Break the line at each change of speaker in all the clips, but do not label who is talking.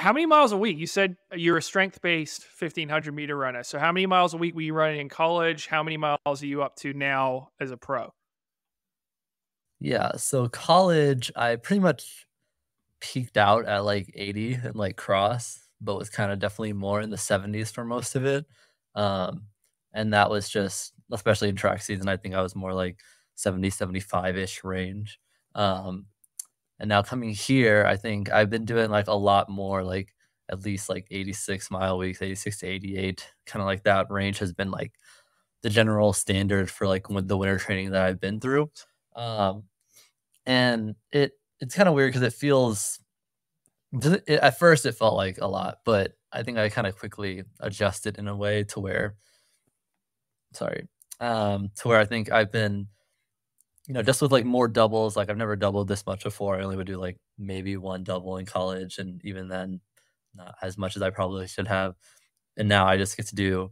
how many miles a week? You said you're a strength-based 1,500-meter runner. So how many miles a week were you running in college? How many miles are you up to now as a pro?
Yeah, so college, I pretty much peaked out at like 80 and like cross, but was kind of definitely more in the 70s for most of it. Um, and that was just, especially in track season, I think I was more like 70, 75-ish range. Um, and now coming here, I think I've been doing like a lot more, like at least like 86-mile weeks, 86 to 88, kind of like that range has been like the general standard for like with the winter training that I've been through. Um, and it's kind of weird because it feels at first it felt like a lot, but I think I kind of quickly adjusted in a way to where sorry, to where I think I've been, just with like more doubles, like I've never doubled this much before. I only would do like maybe one double in college, and even then, not as much as I probably should have. And now I just get to do,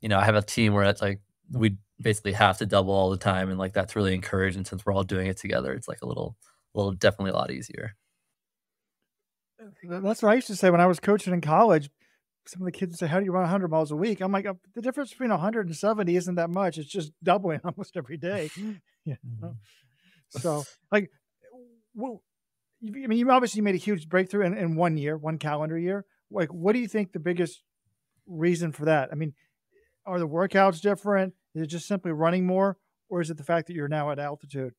I have a team where it's like we basically have to double all the time, and like that's really encouraging since we're all doing it together. It's like definitely a lot easier.
That's what I used to say when I was coaching in college. Some of the kids would say, "How do you run 100 miles a week?" I'm like, "The difference between 100 and 70 isn't that much. It's just doubling almost every day." Yeah.
Mhm.
So, like, well, I mean, you obviously made a huge breakthrough in 1 year, one calendar year. Like, what do you think the biggest reason for that? I mean, are the workouts different? Is it just simply running more, or is it the fact that you're now at altitude?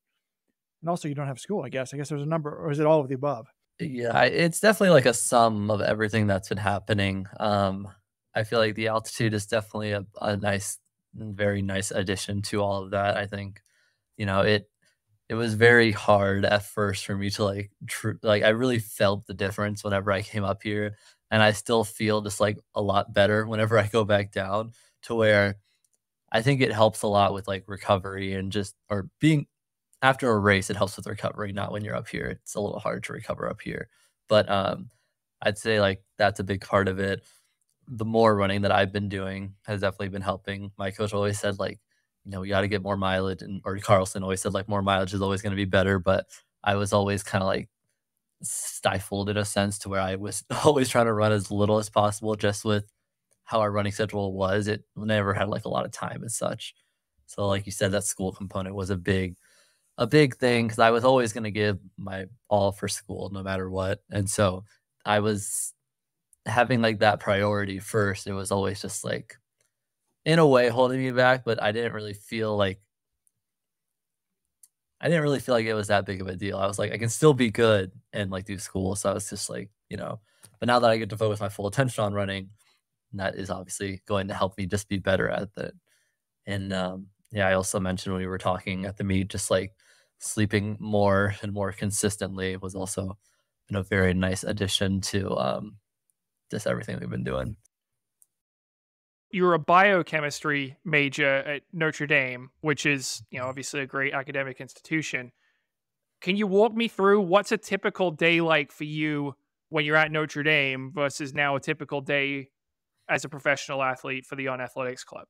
And also, you don't have school, I guess. I guess there's a number, or is it all of the above?
Yeah, it's definitely like a sum of everything that's been happening. I feel like the altitude is definitely a nice, very nice addition to all of that. I think, it was very hard at first for me to like I really felt the difference whenever I came up here, and I still feel just like a lot better whenever I go back down to where I think it helps a lot with like recovery and just or being after a race, it helps with recovery, not when you're up here. It's a little hard to recover up here. But I'd say like that's a big part of it. The more running that I've been doing has definitely been helping. My coach always said like, we got to get more mileage, and or Carlson always said like more mileage is always going to be better. But I was always kind of like stifled in a sense to where I was always trying to run as little as possible, just with how our running schedule was. It never had like a lot of time and such. So like you said, that school component was a big thing because I was always going to give my all for school no matter what. And so I was having like that priority first. It was always just like in a way holding me back, but I didn't really feel like it was that big of a deal. I was like, I can still be good and like do school. So I was just like, but now that I get to focus my full attention on running, that is obviously going to help me just be better at it. And yeah, I also mentioned when we were talking at the meet, just like sleeping more and more consistently was also been a very nice addition to just everything we've been doing.
You're a biochemistry major at Notre Dame, which is, obviously a great academic institution. Can you walk me through what's a typical day like for you when you're at Notre Dame versus now a typical day as a professional athlete for the On Athletics Club?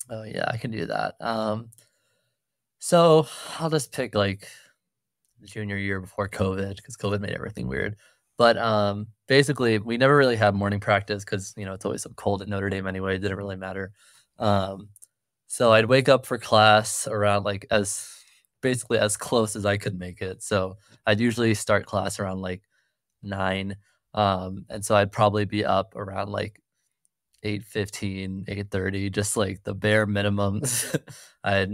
Oh yeah, I can do that. So I'll just pick like the junior year before COVID because COVID made everything weird. But basically, we never really had morning practice because it's always so cold at Notre Dame anyway. It didn't really matter. Um, so I'd wake up for class around like as basically as close as I could make it. So I'd usually start class around like 9. And so I'd probably be up around like 8:15, 8:30, just like the bare minimum. I'd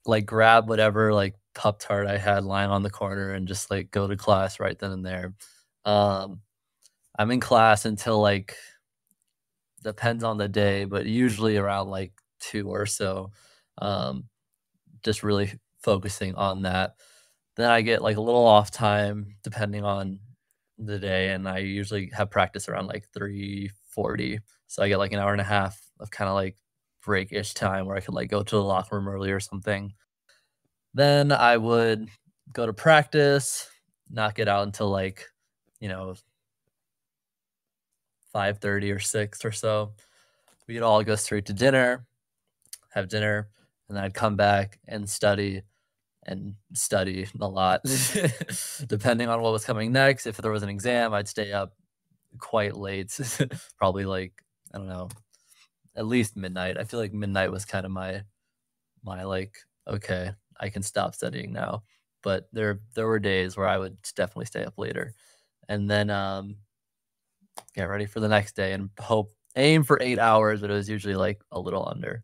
like grab whatever like Pop Tart I had lying on the corner and just like go to class right then and there. Um, I'm in class until like depends on the day, but usually around like 2 or so. Um, just really focusing on that. Then I get like a little off time depending on the day, and I usually have practice around like 3:40. So I get like an hour and a half of kind of like break-ish time where I could like go to the locker room early or something. Then I would go to practice, not get out until like, you know, 5:30 or 6 or so. We'd all go straight to dinner, have dinner, and then I'd come back and study a lot. Depending on what was coming next. If there was an exam, I'd stay up quite late, probably like, I don't know, at least midnight. I feel like midnight was kind of my like, okay, I can stop studying now. But there were days where I would definitely stay up later, and then get ready for the next day and aim for 8 hours, but it was usually like a little under.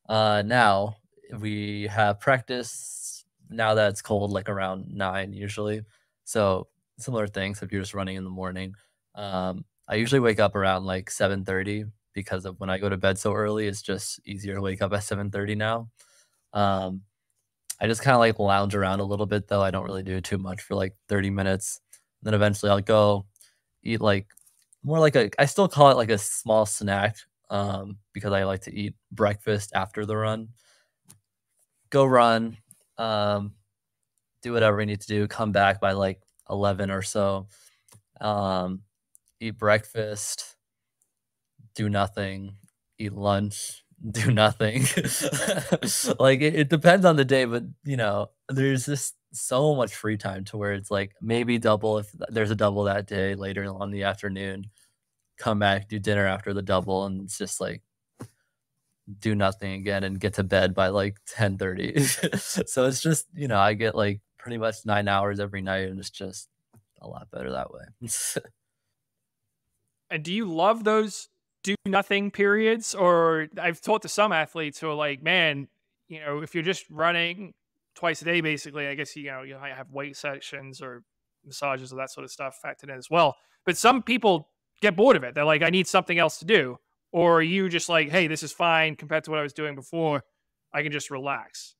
Now we have practice now that it's cold, like around 9 usually. So similar things if you're just running in the morning. I usually wake up around like 7:30 because of when I go to bed so early, it's just easier to wake up at 7:30 now. Um, I just kind of like lounge around a little bit though. I don't really do too much for like 30 minutes. Then eventually I'll go eat like more like I still call it like a small snack because I like to eat breakfast after the run. Go run, um, do whatever we need to do, come back by like 11 or so, um, eat breakfast, do nothing, eat lunch, do nothing. Like it depends on the day, but there's just so much free time to where it's like maybe double if there's a double that day later on the afternoon, come back, do dinner after the double, and it's just like do nothing again and get to bed by like 10:30. So it's just, I get like pretty much 9 hours every night, and it's just a lot better that way.
And do you love those do nothing periods? Or I've talked to some athletes who are like, man, if you're just running twice a day, basically, I guess, you might have weight sections or massages or that sort of stuff factored in as well. But some people get bored of it. They're like, I need something else to do. Or are you just like, hey, this is fine compared to what I was doing before. I can just relax.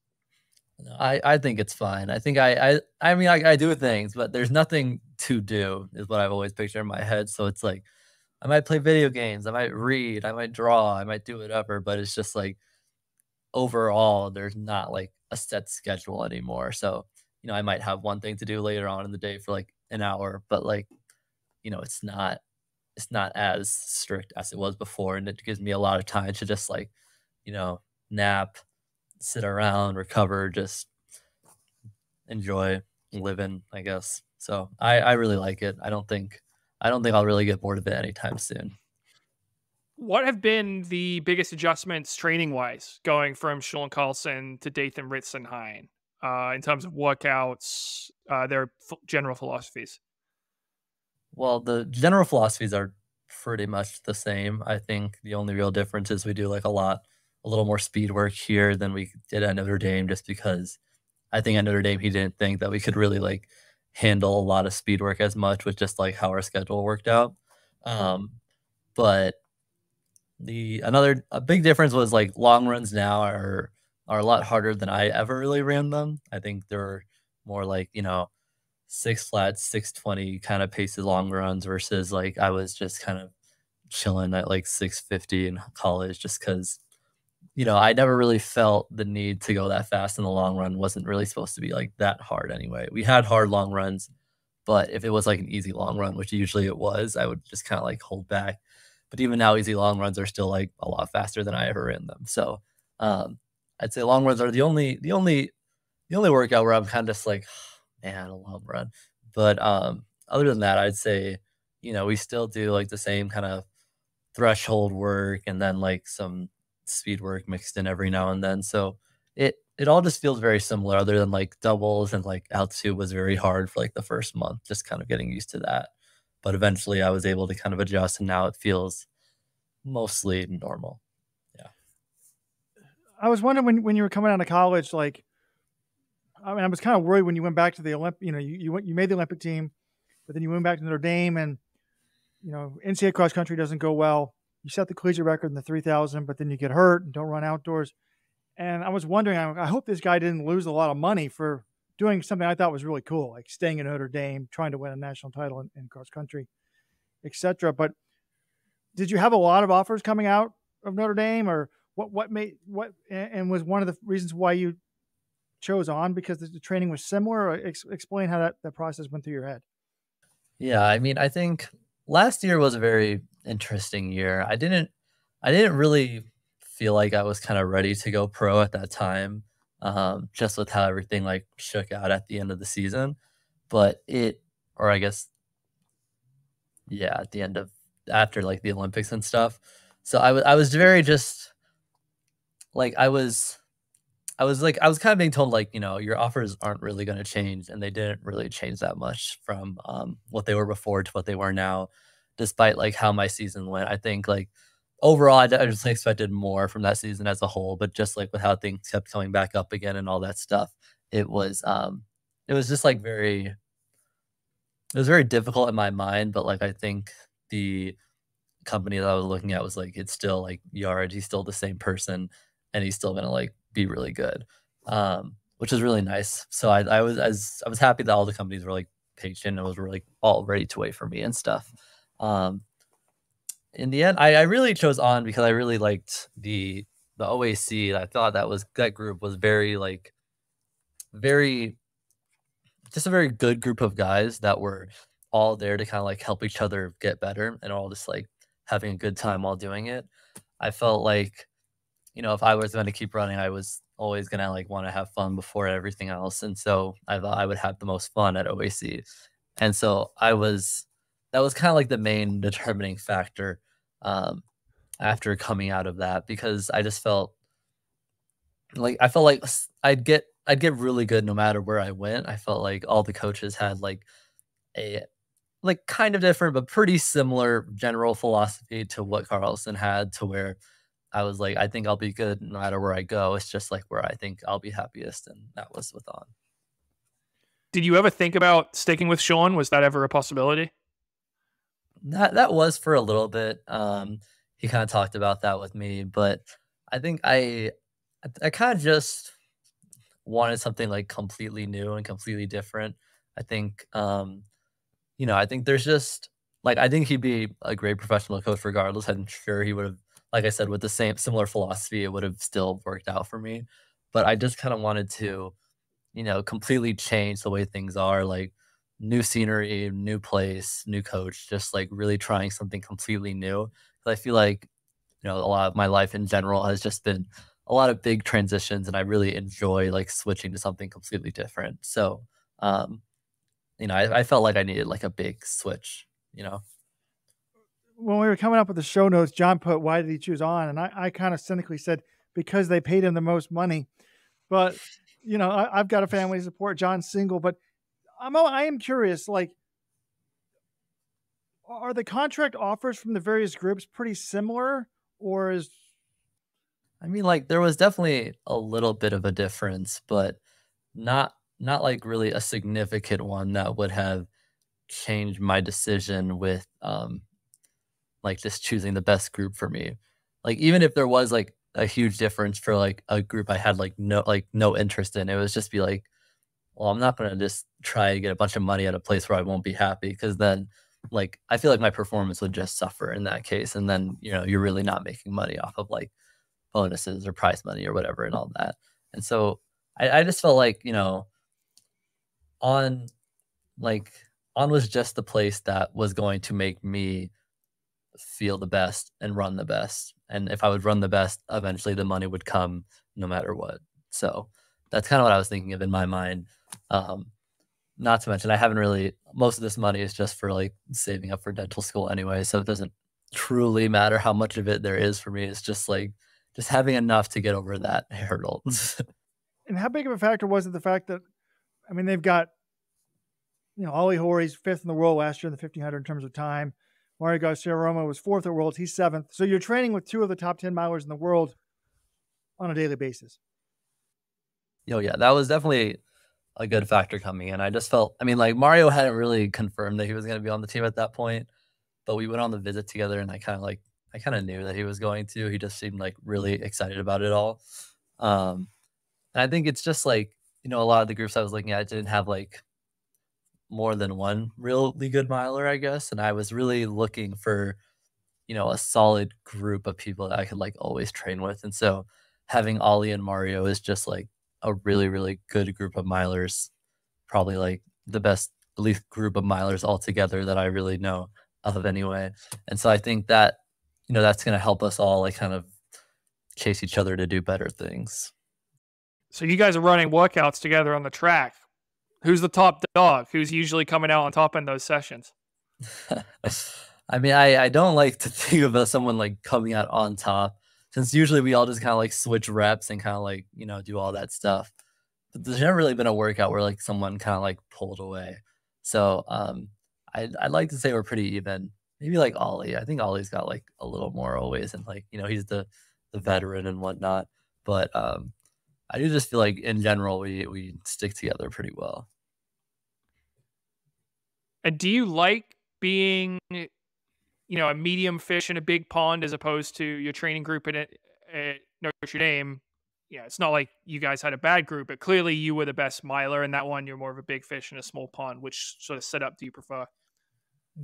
No, I think it's fine. I think I mean I do things, but there's nothing to do is what I've always pictured in my head. So it's like I might play video games, I might read, I might draw, I might do whatever, but it's just like overall there's not like a set schedule anymore. So, I might have one thing to do later on in the day for like an hour, but like, it's not as strict as it was before, and it gives me a lot of time to just like, nap, sit around, recover, just enjoy living, I guess. So I really like it. I don't think I'll really get bored of it anytime soon.
What have been the biggest adjustments training wise going from Sean Carlson to Dathan Ritzenhein in terms of workouts, their general philosophies?
Well, the general philosophies are pretty much the same. I think the only real difference is we do like a little more speed work here than we did at Notre Dame, just because I think at Notre Dame he didn't think that we could really like handle a lot of speed work as much with just like how our schedule worked out. Um, but a big difference was like long runs now are a lot harder than I ever really ran them. I think they're more like, six flats, 620 kind of paces long runs versus like I was just kind of chilling at like 650 in college just because I never really felt the need to go that fast in the long run. Wasn't really supposed to be like that hard anyway. We had hard long runs, but if it was like an easy long run, which usually it was, I would just kind of like hold back. But even now, easy long runs are still like a lot faster than I ever ran them. So um, I'd say long runs are the only workout where I'm kind of just like, man, a long run. But other than that, I'd say, we still do like the same kind of threshold work and then like some speed work mixed in every now and then. So it all just feels very similar, other than like doubles and like altitude was very hard for like the first month, just kind of getting used to that. But eventually I was able to kind of adjust and now it feels mostly normal. Yeah.
I was wondering when you were coming out of college, like, I mean, I was kind of worried when you went back to the Olympic. You made the Olympic team, but then you went back to Notre Dame, and NCAA cross country doesn't go well. You set the collegiate record in the 3,000, but then you get hurt and don't run outdoors. And I was wondering, I hope this guy didn't lose a lot of money for doing something I thought was really cool, like staying in Notre Dame, trying to win a national title in cross country, etc. But did you have a lot of offers coming out of Notre Dame, or what made what? And was one of the reasons why you chose on because the training was similar? Or explain how that process went through your head.
Yeah, I mean, I think last year was a very interesting year. I didn't really feel like I was kind of ready to go pro at that time, just with how everything like shook out at the end of the season. But or I guess yeah, at the end of after like the Olympics and stuff. So I was very just like I was kind of being told like, your offers aren't really going to change, and they didn't really change that much from what they were before to what they were now, despite like how my season went. I think like overall, I just expected more from that season as a whole, but just like with how things kept coming back up again and all that stuff, it was it was just like it was very difficult in my mind. But like I think the company that I was looking at was like, it's still like Yared, he's still the same person, and he's still gonna like be really good, which is really nice. So I was happy that all the companies were like patient and was really all ready to wait for me and stuff. Um, in the end, I really chose On because I really liked the OAC. I thought that group was very like very just a very good group of guys that were all there to kind of like help each other get better and all just like having a good time while doing it. I felt like, if I was going to keep running, I was always going to like want to have fun before everything else. And so I thought I would have the most fun at OAC. And so that was kind of like the main determining factor after coming out of that, because I just felt like I felt like I'd get really good no matter where I went. I felt like all the coaches had like a like kind of different but pretty similar general philosophy to what Carlson had, to where I was like, I think I'll be good no matter where I go. It's just like where I think I'll be happiest, and that was with On.
Did you ever think about sticking with Sean? Was that ever a possibility?
That was for a little bit. He kind of talked about that with me, but I think I kind of just wanted something like completely new and completely different. I think I think there's just like I think he'd be a great professional coach regardless. I'm sure he would have, like I said, with the same similar philosophy, it would have still worked out for me. But I just kind of wanted to, completely change the way things are, like new scenery, new place, new coach, just like really trying something completely new. 'Cause I feel like, a lot of my life in general has just been a lot of big transitions, and I really enjoy like switching to something completely different. So, um, I felt like I needed like a big switch.
When we were coming up with the show notes, John put, "Why did he choose On?" And I kind of cynically said, "Because they paid him the most money." But I've got a family to support. John's single, but I am curious. Like, are the contract offers from the various groups pretty similar, or is
I mean, like there was definitely a little bit of a difference, but not like really a significant one that would have changed my decision with like just choosing the best group for me. Like even if there was like a huge difference for like a group I had like no interest in, it was just be like, well, I'm not gonna just try to get a bunch of money at a place where I won't be happy, because then like I feel like my performance would just suffer in that case, and then you're really not making money off of like bonuses or prize money or whatever and all that. And so I just felt like on like on was just the place that was going to make me feel the best and run the best. And if I would run the best, eventually the money would come no matter what. So that's kind of what I was thinking of in my mind. Um, Not to mention, I haven't really, most of this money is just for like saving up for dental school anyway. So it doesn't truly matter how much of it there is for me. It's just like, just having enough to get over that hurdle.
and how big of a factor was it the fact that they've got Ollie Horry's fifth in the world last year in the 1500 in terms of time. Mario Garcia Roma was fourth at Worlds. He's seventh. So you're training with two of the top 10 milers in the world on a daily basis.
Yeah, that was definitely a good factor coming in. I just felt, I mean, like Mario hadn't really confirmed that he was going to be on the team at that point, but we went on the visit together, and I kind of knew that he was going to. He just seemed like really excited about it all. And I think it's just like, a lot of the groups I was looking at didn't have like more than one really good miler, I guess. And I was really looking for, a solid group of people that I could like always train with. And so having Ollie and Mario is just like a really, really good group of milers, probably like the best elite group of milers altogether that I really know of anyway. And so I think that, that's going to help us all like kind of chase each other to do better things.
So you guys are running workouts together on the track. Who's the top dog? Who's usually coming out on top in those sessions?
I mean, I don't like to think about someone like coming out on top, since usually we all just kind of like switch reps and kind of like, do all that stuff. But there's never really been a workout where like someone kind of like pulled away. So I'd like to say we're pretty even. Maybe like Ollie. I think Ollie's got like a little more always, and like he's the veteran and whatnot. But I do just feel like in general we stick together pretty well.
And do you like being, a medium fish in a big pond as opposed to your training group at Notre Dame? Yeah, it's not like you guys had a bad group, but clearly you were the best miler in that one. You're more of a big fish in a small pond. Which sort of setup do you prefer?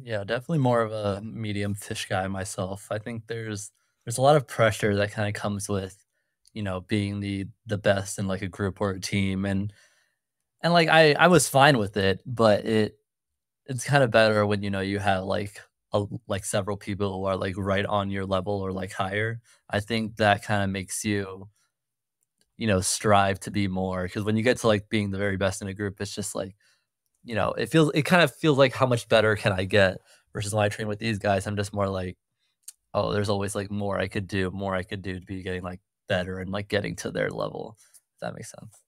Yeah, definitely more of a medium fish guy myself. I think there's a lot of pressure that kind of comes with, being the best in like a group or a team, and like I was fine with it, but it's kind of better when you have like several people who are like right on your level or like higher. I think that kind of makes you strive to be more, because when you get to like being the very best in a group, it's just like it kind of feels like how much better can I get, versus when I train with these guys, I'm just more like, oh, there's always like more I could do to be getting like better and like getting to their level. If that makes sense.